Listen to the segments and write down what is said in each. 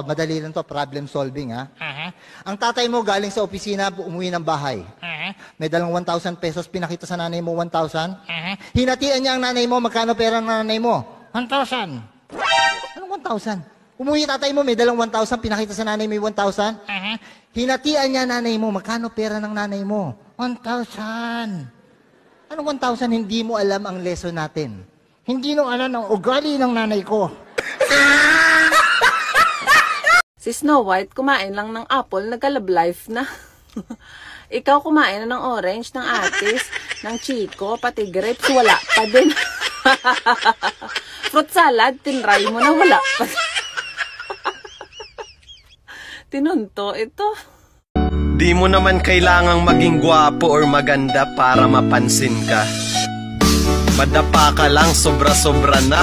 to, madali lang to, problem solving ha. Ang tatay mo galing sa opisina, umuwi ng bahay. May dalang 1,000 pesos, pinakita sa nanay mo 1,000. Hinatian niya ang nanay mo, magkano pera ng nanay mo? 1,000. Anong 1,000? Umuwi tatay mo, may dalang 1,000, pinakita sa nanay mo 1,000. Hinatian niya nanay mo, magkano pera ng nanay mo? 1,000. Anong 1,000? Hindi mo alam ang lesson natin. Hindi nung alam ang ugali ng nanay ko. Si Snow White kumain lang ng apple, nag-love life na. Ikaw kumain na ng orange, ng atis, ng chico, pati grapes, wala pa din. Fruit salad, tinry mo na, wala pa. Tinunto ito. Di mo naman kailangang maging gwapo or maganda para mapansin ka. Madapa ka lang, sobra-sobra na.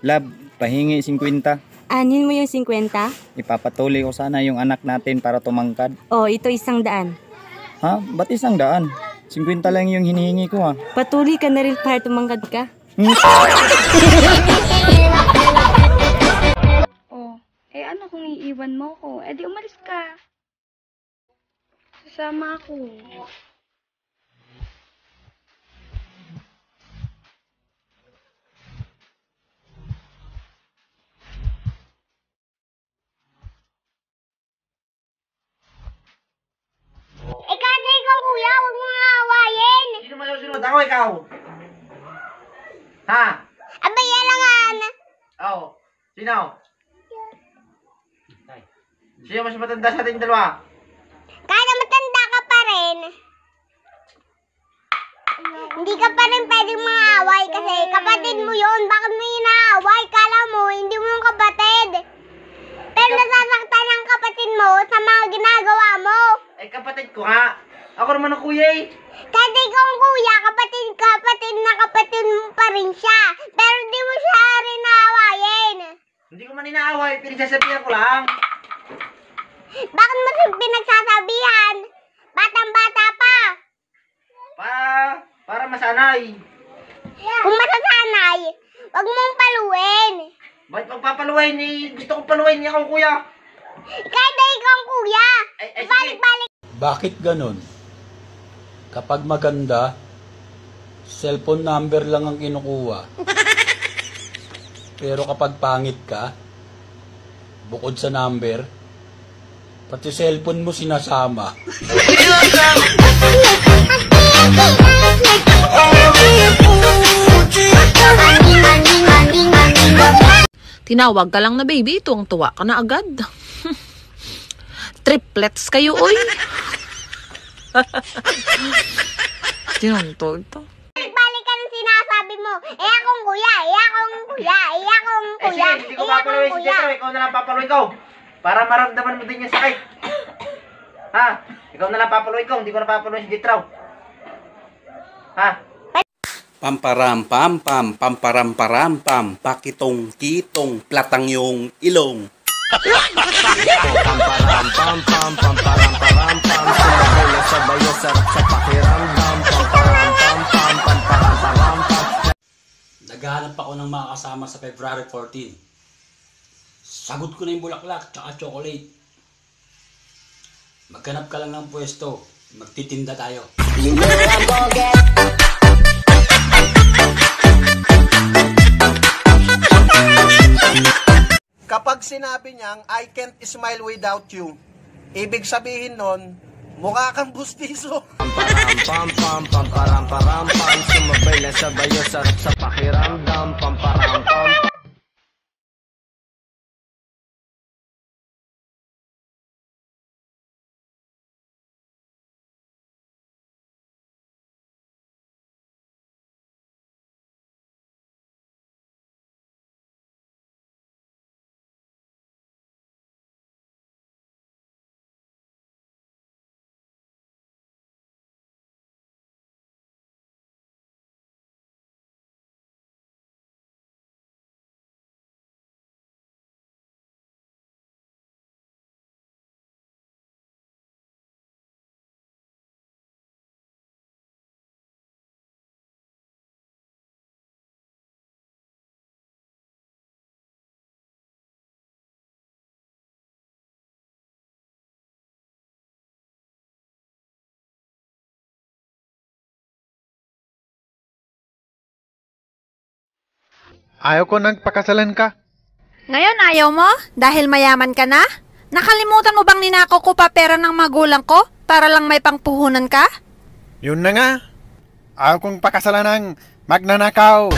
Love, pahingi 50. Anin mo yung 50? Ipapatuloy ko sana yung anak natin para tumangkad. Oh, ito 100. Ha? Ba't 100? 50 lang yung hinihingi ko ha. Patuloy ka na rin para tumangkad ka. Oh, ano kung iiwan mo ko? Di umalis ka. Sasama ako. Ikaw, kuya, huwag mo nga awayin. Sino masusunod? Ako, ikaw. Ha? Abay, alangan. Oo. Sino? Sino mas matanda sa ating dalawa? Kahit na matanda ka pa rin. Hindi ka pa rin pwedeng mga away kasi kapatid mo yun. Bakit mo inaaway? Kala mo, hindi mo yung kapatid. Pero nasasaktan ang kapatid mo sa mga ginagawa mo. Kapatid ko nga. Ako naman ang kuya eh. Kahit ikaw ang kuya, kapatid mo pa rin siya. Pero hindi mo siya rin naawayin. Hindi ko man inaaway, pinagsasabihan ko lang. Bakit mo siya pinagsasabihan? Batang-bata pa. Para masanay. Kung masasanay, wag mong paluin. Ba't magpapaluwain eh? Gusto kong paluwain niya akong kuya. Kahit na ikaw ang kuya. Balik-balik. Bakit ganon? Kapag maganda, cellphone number lang ang kinukuha. Pero kapag pangit ka, bukod sa number, pati cellphone mo sinasama. Tinawag ka lang na baby, tuwang-tuwa ka na agad. Triplets kayo, oy. Tinunto ito. Balik ka ng sinasabi mo. Akong kuya. Sige, hindi ko papaluin si Jetro. Ikaw na lang papaluin ko. Para maramdaman mo din yung sakit. Ha? Ikaw na lang papaluin ko. Hindi ko na papaluin si Jetro. Ha? Pamparam pam pam pamparam param pam pakitong kitong platang yung ilong. Pamparam pam pam pamparam param pam sumabay na sabayo sarap sa pakiramdam. Pamparam pam pam pamparam param pam. Naghahanap ako ng mga kasama sa February 14. Sagot ko na yung bulaklak tsaka chocolate. Maghanap ka lang ng pwesto. Magtitinda tayo. Kapag sinabi niyang, I can't smile without you, ibig sabihin nun, mukha kang bustiso. Pamparam pam pam pamparam param pam sumabay na sabayo sarap sa pakiramdam. Pamparam pam Ayaw ko nagpakasalan ka. Ngayon ayaw mo? Dahil mayaman ka na? Nakalimutan mo bang ninakaw ko pa pera ng magulang ko para lang may pangpuhunan ka? Yun na nga. Ayaw kong pakasalan ng magnanakaw.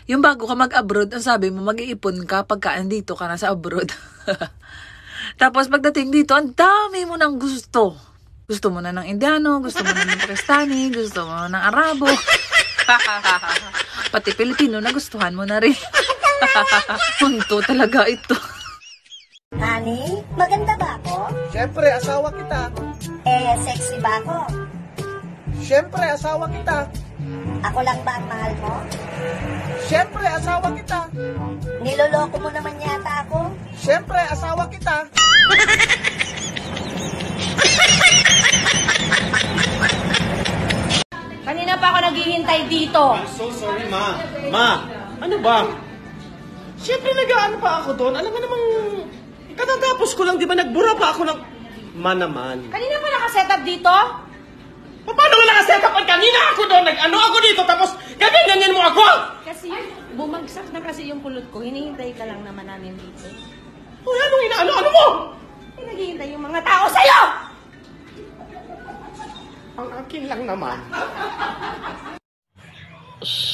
Yung bago ka mag-abroad, ang sabi mo, mag-iipon ka pagka andito ka na sa abroad. Tapos pagdating dito, ang dami mo ng gusto. Gusto mo na ng Indiano, gusto mo na ng Pakistani, gusto mo na ng Arabo. Pati Pilipino na gustuhan mo na rin. Punto talaga ito. Honey, maganda ba ako? Siyempre, asawa kita. Sexy ba ako? Siyempre, asawa kita. Ako lang ba ang mahal mo? Siyempre, asawa kita. Niloloko mo naman yata ako? Siyempre, asawa kita. Kanina pa ako naghihintay dito. I'm so sorry, Ma. Ma, ano ba? Siyempre nag-aano pa ako doon. Alam mo namang, katatapos ko lang, di ba nagbura pa ako ng... Ma naman. Kanina pa nakaset up dito? Paano mo nakaset up? Kanina ako doon, nag-ano ako dito, tapos ganyan mo ako! Kasi bumagsak na kasi yung pulot ko. Hinihintay ka lang naman namin dito. Uy, anong inaano? Ano mo? Naghihintay yung mga tao sa'yo! Ang akin lang naman.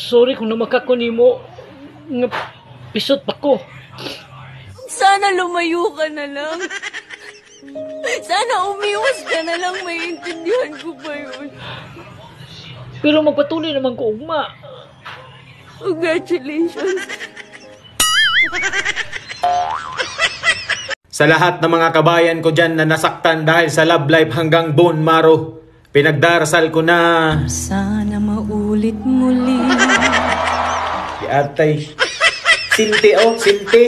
Sorry kung namakakuni mo. Pisot pa ko. Sana lumayo ka na lang. Sana umiwas ka na lang. Maiintindihan ko pa yun. Pero magpatuloy naman ko, ugma. Congratulations. Sa lahat ng mga kabayan ko dyan na nasaktan dahil sa love life hanggang bone marrow, pinagdarasal ko na sana maulit muli. si Atay Sinti, Sinti.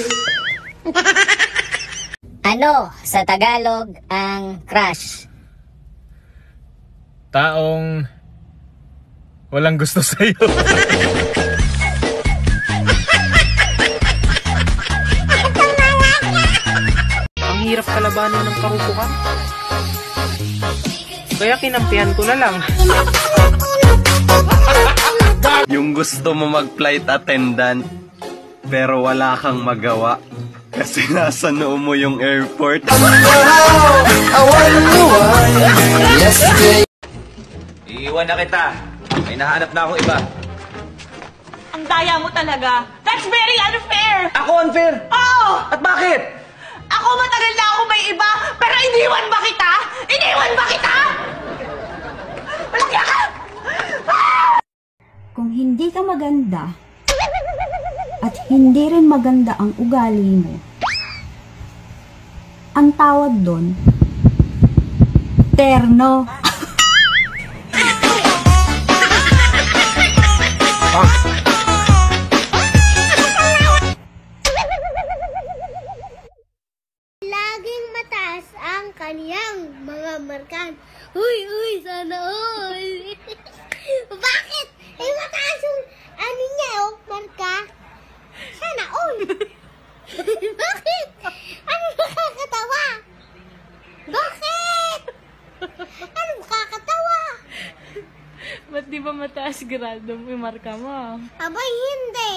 Ano sa Tagalog ang crush? Taong walang gusto sa'yo. Ang hirap kalabanan ng kahukuhan. Kaya kinampihan ko na lang. Yung gusto mo mag-flight attendant, pero wala kang magawa. Kasi nasa noo mo yung airport. Iiwan na kita. May nahanap na akong iba. Ang daya mo talaga. That's very unfair. Ako unfair? Oo! At bakit? Ako matagal na ako may iba, pero iniwan ba kita? Iniwan ba kita? Malagya ka! Kung hindi ka maganda, at hindi rin maganda ang ugali mo, ang tawag doon, terno. Laging mataas ang kaniyang mga markan. Uy, sana all. Bakit? Mataas yung ano niya, marka. Sana all. Bakit? Ano nakakatawa? Bakit? Ano nakakatawa? Ba't di ba mataas grado yung marka mo? Abay, hindi.